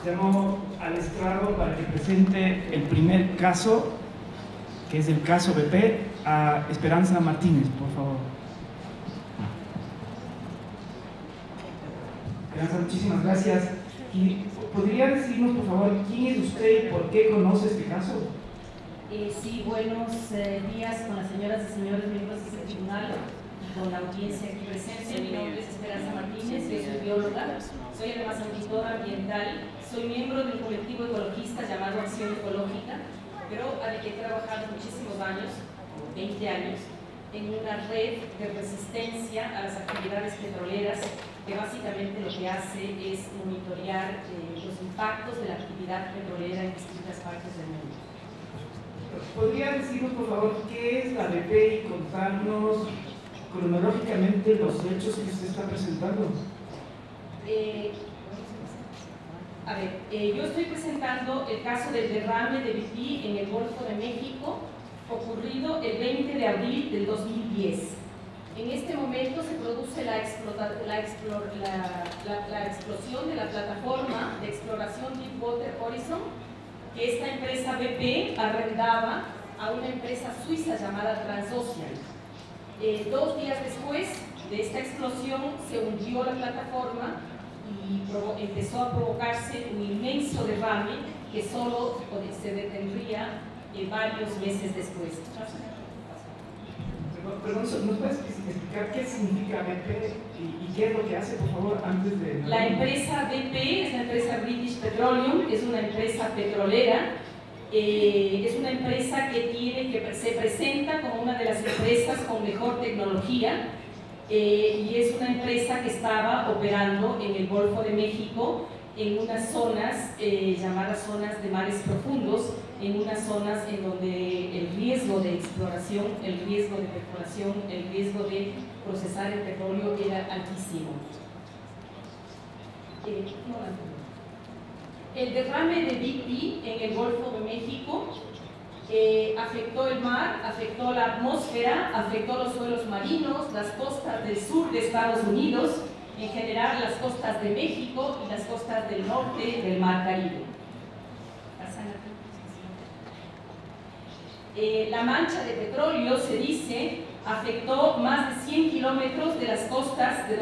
Llamo al estrado para que presente el primer caso, que es el caso BP, a Esperanza Martínez, por favor. Esperanza, muchísimas gracias. ¿Y podría decirnos, por favor, quién es usted y por qué conoce este caso? Sí, buenos días con las señoras y señores miembros de este tribunal y con la audiencia aquí presente. Mi nombre es Esperanza Martínez, yo soy bióloga, soy además auditora ambiental, soy miembro del colectivo ecologista llamado Acción Ecológica, pero al que he trabajado muchísimos años, 20 años, en una red de resistencia a las actividades petroleras que básicamente lo que hace es monitorear los impactos de la actividad petrolera en distintas partes del mundo. ¿Podría decirnos, por favor, qué es la BP y contarnos cronológicamente los hechos que usted está presentando? Yo estoy presentando el caso del derrame de BP en el Golfo de México, ocurrido el 20 de abril del 2010. En este momento se produce la explosión de la plataforma de exploración Deepwater Horizon, que esta empresa BP arrendaba a una empresa suiza llamada Transocean. 2 días después de esta explosión se hundió la plataforma y empezó a provocarse un inmenso derrame que solo se detendría varios meses después. Perdón, ¿nos puedes explicar qué significa BP y qué es lo que hace, por favor, antes de...? La empresa BP es la empresa British Petroleum, es una empresa petrolera, es una empresa que se presenta como una de las empresas con mejor tecnología y es una empresa que estaba operando en el Golfo de México en unas zonas llamadas zonas de mares profundos, en unas zonas en donde el riesgo de exploración, el riesgo de perforación, el riesgo de procesar el petróleo era altísimo. El derrame de BP en el Golfo de México afectó el mar, afectó la atmósfera, afectó los suelos marinos, las costas del sur de Estados Unidos, en general las costas de México y las costas del norte del Mar Caribe. La mancha de petróleo, se dice, afectó más de 100 kilómetros de las costas de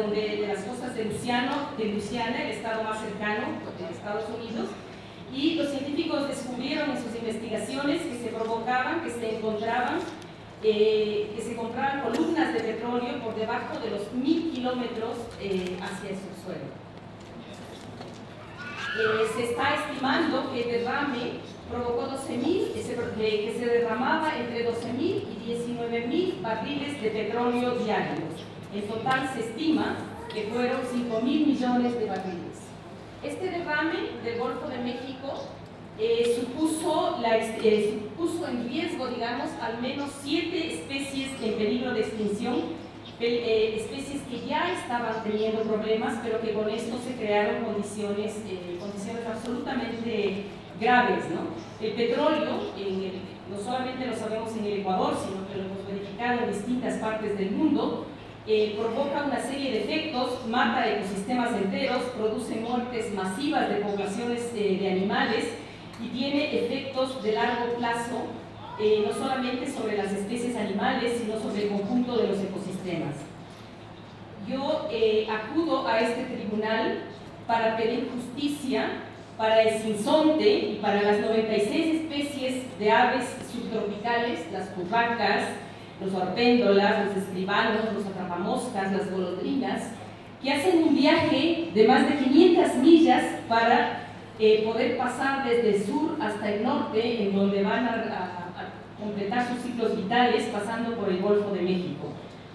Luisiana, el estado más cercano de Estados Unidos, y los científicos descubrieron en sus investigaciones que se encontraban columnas de petróleo por debajo de los 1000 kilómetros hacia el subsuelo. Se está estimando que el derrame provocó que se derramaba entre 12.000 y 19.000 barriles de petróleo diarios. En total se estima que fueron 5.000 millones de barriles. Este derrame del Golfo de México supuso en riesgo, digamos, al menos 7 especies en peligro de extinción, especies que ya estaban teniendo problemas, pero que con esto se crearon condiciones absolutamente graves, ¿no? El petróleo, no solamente lo sabemos en el Ecuador, sino que lo hemos verificado en distintas partes del mundo, provoca una serie de efectos, mata ecosistemas enteros, produce muertes masivas de poblaciones de animales y tiene efectos de largo plazo, no solamente sobre las especies animales, sino sobre el conjunto de los ecosistemas. Yo acudo a este tribunal para pedir justicia para el sinsonte y para las 96 especies de aves subtropicales, las curracas, los orpéndolas, los escribanos, los atrapamoscas, las golondrinas, que hacen un viaje de más de 500 millas para poder pasar desde el sur hasta el norte, en donde van a completar sus ciclos vitales pasando por el Golfo de México.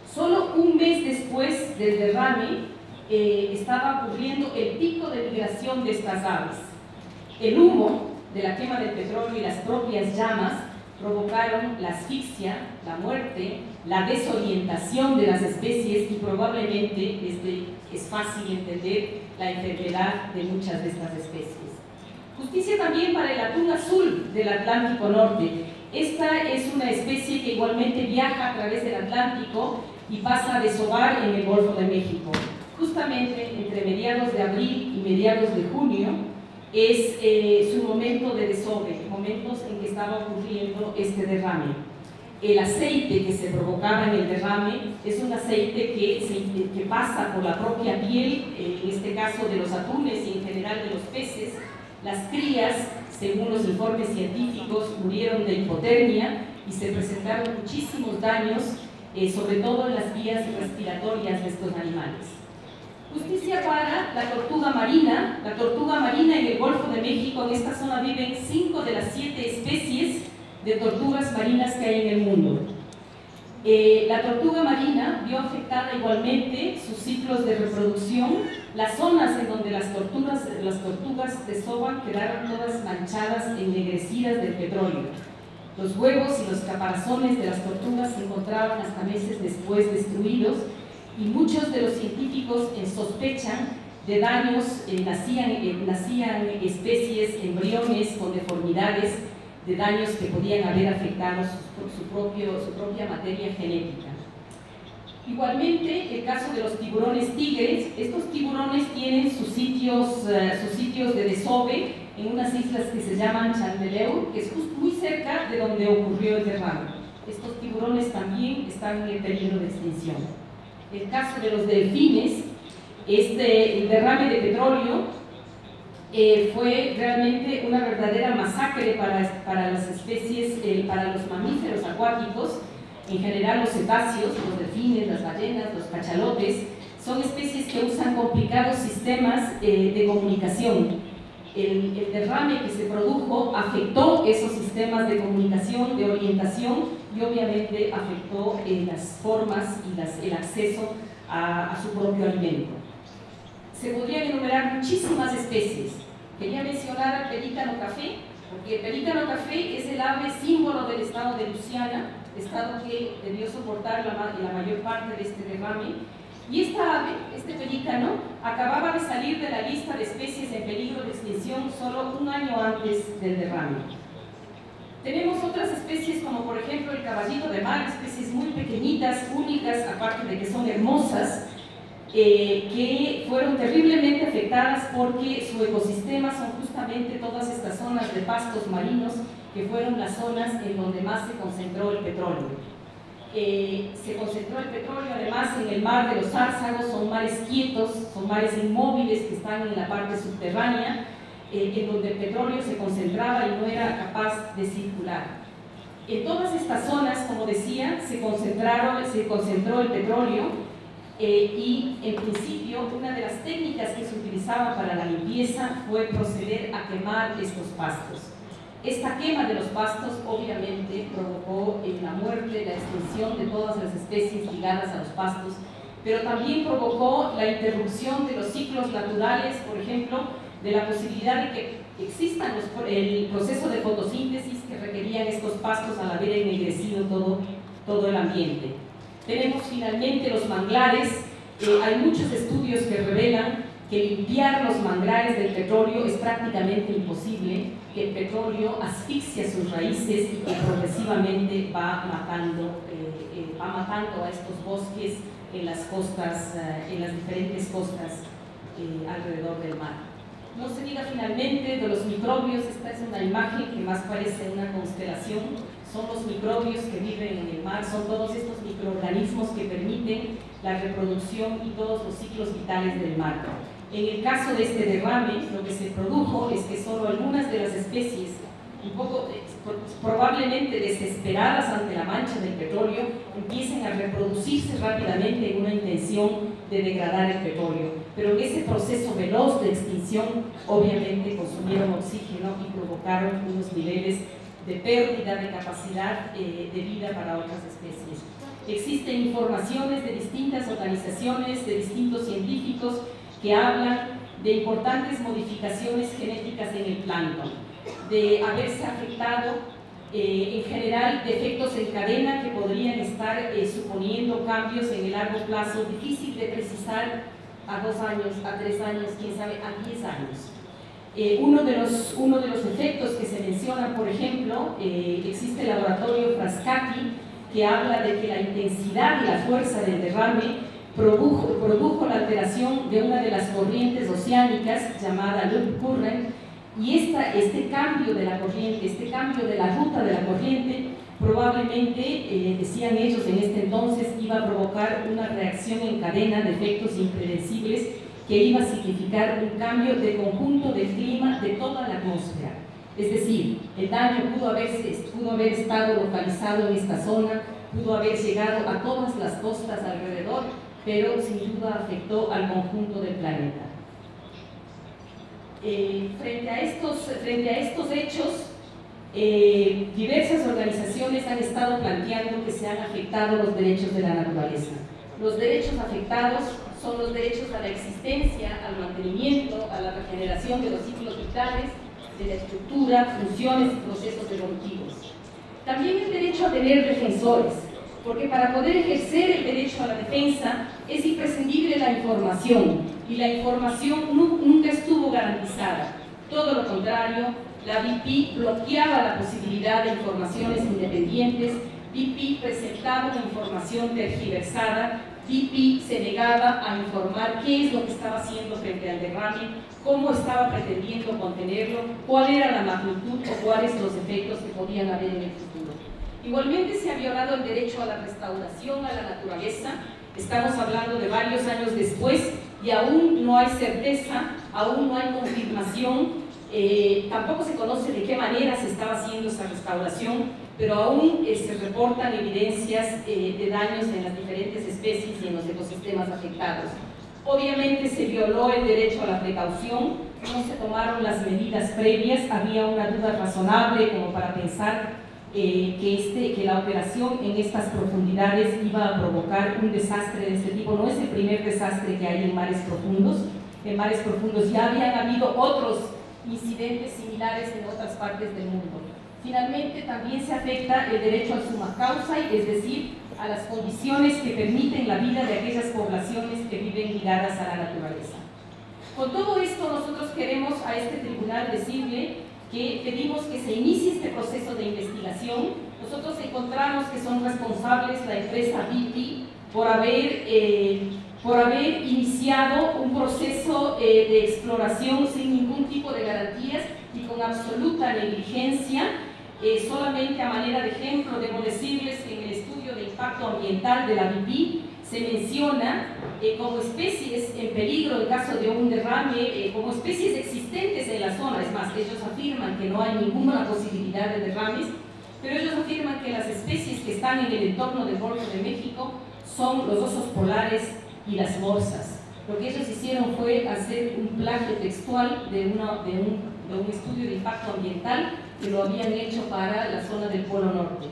Solo un mes después del derrame estaba ocurriendo el pico de migración de estas aves. El humo de la quema del petróleo y las propias llamas provocaron la asfixia, la muerte, la desorientación de las especies y probablemente es fácil entender la enfermedad de muchas de estas especies. Justicia también para el atún azul del Atlántico Norte. Esta es una especie que igualmente viaja a través del Atlántico y pasa a desovar en el Golfo de México. Justamente entre mediados de abril y mediados de junio, es su momento de desove, momentos en que estaba ocurriendo este derrame. El aceite que se provocaba en el derrame es un aceite que pasa por la propia piel, en este caso de los atunes y en general de los peces. Las crías, según los informes científicos, murieron de hipotermia y se presentaron muchísimos daños, sobre todo en las vías respiratorias de estos animales. Justicia para la tortuga marina. La tortuga marina en el Golfo de México, en esta zona viven 5 de las 7 especies de tortugas marinas que hay en el mundo. La tortuga marina vio afectada igualmente sus ciclos de reproducción. Las zonas en donde las tortugas desovan quedaron todas manchadas, ennegrecidas del petróleo. Los huevos y los caparazones de las tortugas se encontraban hasta meses después destruidos, y muchos de los científicos sospechan de daños, nacían especies, embriones con deformidades, de daños que podían haber afectado su propia materia genética. Igualmente, el caso de los tiburones tigres. Estos tiburones tienen sus sitios de desove en unas islas que se llaman Chandeleur, que es justo muy cerca de donde ocurrió el derrame. Estos tiburones también están en peligro de extinción. El caso de los delfines, el derrame de petróleo fue realmente una verdadera masacre para las especies, para los mamíferos acuáticos, en general los cetáceos, los delfines, las ballenas, los cachalotes. Son especies que usan complicados sistemas de comunicación. El derrame que se produjo afectó esos sistemas de comunicación, de orientación, y obviamente afectó las formas y el acceso a su propio alimento. Se podrían enumerar muchísimas especies. Quería mencionar al pelícano café, porque el pelícano café es el ave símbolo del estado de Luisiana, estado que debió soportar la mayor parte de este derrame. Y esta ave, este pelícano, acababa de salir de la lista de especies en peligro de extinción solo un año antes del derrame. Tenemos otras especies como por ejemplo el caballito de mar, especies muy pequeñitas, únicas, aparte de que son hermosas, que fueron terriblemente afectadas porque su ecosistema son justamente todas estas zonas de pastos marinos, que fueron las zonas en donde más se concentró el petróleo. Se concentró el petróleo además en el mar de los Zárzaros, son mares quietos, son mares inmóviles que están en la parte subterránea, en donde el petróleo se concentraba y no era capaz de circular. En todas estas zonas, como decía, se concentró el petróleo, y en principio una de las técnicas que se utilizaba para la limpieza fue proceder a quemar estos pastos. Esta quema de los pastos obviamente provocó la muerte, la extinción de todas las especies ligadas a los pastos, pero también provocó la interrupción de los ciclos naturales, por ejemplo, de la posibilidad de que existan el proceso de fotosíntesis que requerían estos pastos al haber ennegrecido todo el ambiente. Tenemos finalmente los manglares. Hay muchos estudios que revelan que limpiar los manglares del petróleo es prácticamente imposible, que el petróleo asfixia sus raíces y que progresivamente va matando a estos bosques en las costas, en las diferentes costas alrededor del mar. No se diga finalmente de los microbios. Esta es una imagen que más parece una constelación. Son los microbios que viven en el mar, son todos estos microorganismos que permiten la reproducción y todos los ciclos vitales del mar. En el caso de este derrame, lo que se produjo es que solo algunas de las especies, un poco probablemente desesperadas ante la mancha del petróleo, empiecen a reproducirse rápidamente en una intención de degradar el petróleo. Pero en ese proceso veloz de extinción, obviamente consumieron oxígeno y provocaron unos niveles de pérdida de capacidad de vida para otras especies. Existen informaciones de distintas organizaciones, de distintos científicos, que hablan de importantes modificaciones genéticas en el plancton, de haberse afectado en general de efectos en cadena que podrían estar suponiendo cambios en el largo plazo, difícil de precisar a 2 años, a 3 años, quién sabe, a 10 años. Uno de los efectos que se mencionan, por ejemplo, existe el laboratorio Frascati, que habla de que la intensidad y la fuerza del derrame produjo la alteración de una de las corrientes oceánicas llamada Loop Current, Y este cambio de la corriente, este cambio de la ruta de la corriente, probablemente, decían ellos en este entonces, iba a provocar una reacción en cadena de efectos impredecibles que iba a significar un cambio de conjunto del clima de toda la atmósfera. Es decir, el daño pudo haber estado localizado en esta zona, pudo haber llegado a todas las costas alrededor, pero sin duda afectó al conjunto del planeta. Frente a estos hechos, diversas organizaciones han estado planteando que se han afectado los derechos de la naturaleza. Los derechos afectados son los derechos a la existencia, al mantenimiento, a la regeneración de los ciclos vitales, de la estructura, funciones y procesos evolutivos. También el derecho a tener defensores, porque para poder ejercer el derecho a la defensa es imprescindible la información, y la información nunca estuvo garantizada. Todo lo contrario, la BP bloqueaba la posibilidad de informaciones independientes, BP presentaba una información tergiversada, BP se negaba a informar qué es lo que estaba haciendo frente al derrame, cómo estaba pretendiendo contenerlo, cuál era la magnitud o cuáles los efectos que podían haber en el futuro. Igualmente se ha violado el derecho a la restauración a la naturaleza. Estamos hablando de varios años después y aún no hay certeza, aún no hay confirmación, tampoco se conoce de qué manera se estaba haciendo esa restauración, pero aún se reportan evidencias de daños en las diferentes especies y en los ecosistemas afectados. Obviamente se violó el derecho a la precaución, no se tomaron las medidas previas, había una duda razonable como para pensar que la operación en estas profundidades iba a provocar un desastre de este tipo. No es el primer desastre que hay en mares profundos. En mares profundos ya habían habido otros incidentes similares en otras partes del mundo. Finalmente, también se afecta el derecho al summa causa, es decir, a las condiciones que permiten la vida de aquellas poblaciones que viven ligadas a la naturaleza. Con todo esto, nosotros queremos a este tribunal decirle que pedimos que se inicie este proceso de investigación. Nosotros encontramos que son responsables la empresa BP por haber iniciado un proceso de exploración sin ningún tipo de garantías y con absoluta negligencia. Solamente a manera de ejemplo, debo decirles que en el estudio de impacto ambiental de la BP se menciona como especies en peligro en caso de un derrame, como especies existentes en la zona. Es más, ellos afirman que no hay ninguna posibilidad de derrames, pero ellos afirman que las especies que están en el entorno del Golfo de México son los osos polares y las morsas. Lo que ellos hicieron fue hacer un plagio textual de un estudio de impacto ambiental que lo habían hecho para la zona del Polo Norte.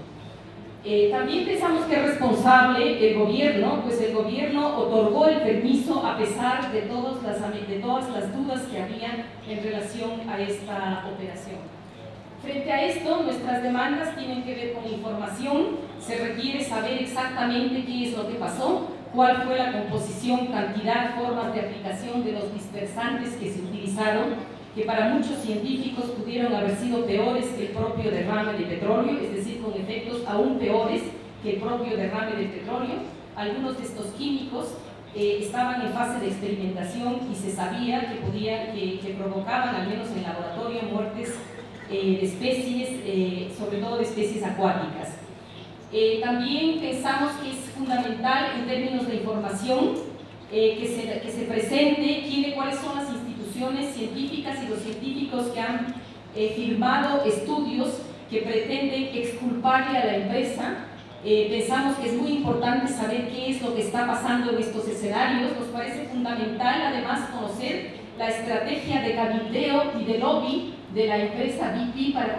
También pensamos que es responsable el gobierno, pues el gobierno otorgó el permiso a pesar de todas las dudas que había en relación a esta operación. Frente a esto, nuestras demandas tienen que ver con información. Se requiere saber exactamente qué es lo que pasó, cuál fue la composición, cantidad, formas de aplicación de los dispersantes que se utilizaron, que para muchos científicos pudieron haber sido peores que el propio derrame de petróleo, es decir, con efectos aún peores que el propio derrame de petróleo. Algunos de estos químicos estaban en fase de experimentación y se sabía que provocaban, al menos en laboratorio, muertes de especies, sobre todo de especies acuáticas. También pensamos que es fundamental en términos de información que se presente cuáles son las instituciones científicas y los científicos que han firmado estudios que pretenden exculparle a la empresa. Pensamos que es muy importante saber qué es lo que está pasando en estos escenarios. Nos parece fundamental además conocer la estrategia de cabildeo y de lobby de la empresa BP para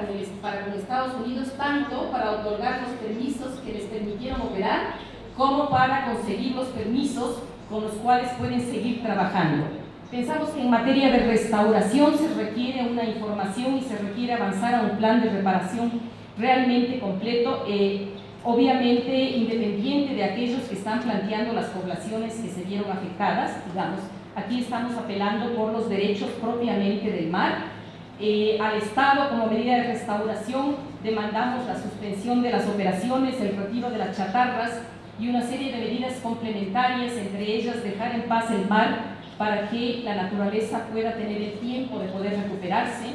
con Estados Unidos, tanto para otorgar los permisos que les permitieron operar, como para conseguir los permisos con los cuales pueden seguir trabajando. Pensamos que en materia de restauración se requiere una información y se requiere avanzar a un plan de reparación realmente completo, obviamente independiente de aquellos que están planteando las poblaciones que se vieron afectadas. Digamos, aquí estamos apelando por los derechos propiamente del mar. Al Estado, como medida de restauración, demandamos la suspensión de las operaciones, el retiro de las chatarras y una serie de medidas complementarias, entre ellas dejar en paz el mar para que la naturaleza pueda tener el tiempo de poder recuperarse.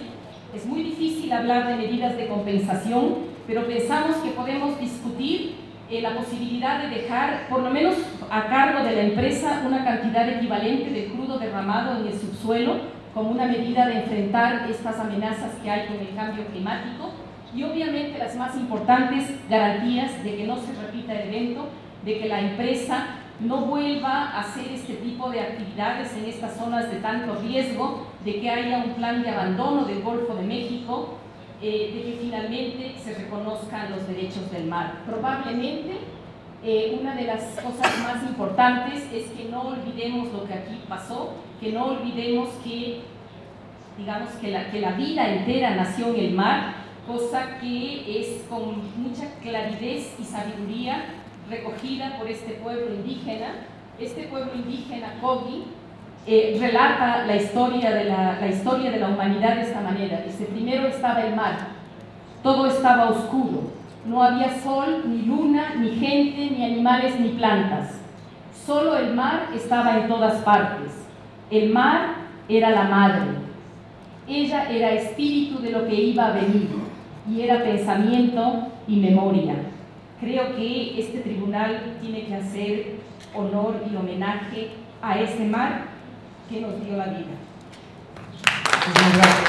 Es muy difícil hablar de medidas de compensación, pero pensamos que podemos discutir la posibilidad de dejar, por lo menos a cargo de la empresa, una cantidad equivalente de crudo derramado en el subsuelo, como una medida de enfrentar estas amenazas que hay con el cambio climático, y obviamente las más importantes garantías de que no se repita el evento, de que la empresa no vuelva a hacer este tipo de actividades en estas zonas de tanto riesgo, de que haya un plan de abandono del Golfo de México, de que finalmente se reconozcan los derechos del mar. Probablemente una de las cosas más importantes es que no olvidemos lo que aquí pasó, que no olvidemos que, digamos, que la vida entera nació en el mar, cosa que es con mucha claridad y sabiduría recogida por este pueblo indígena. Este pueblo indígena, Kogi, relata la historia de la humanidad de esta manera. Dice: primero estaba el mar, todo estaba oscuro, no había sol, ni luna, ni gente, ni animales, ni plantas. Solo el mar estaba en todas partes. El mar era la madre. Ella era espíritu de lo que iba a venir y era pensamiento y memoria. Creo que este tribunal tiene que hacer honor y homenaje a ese mar que nos dio la vida. Muchas gracias.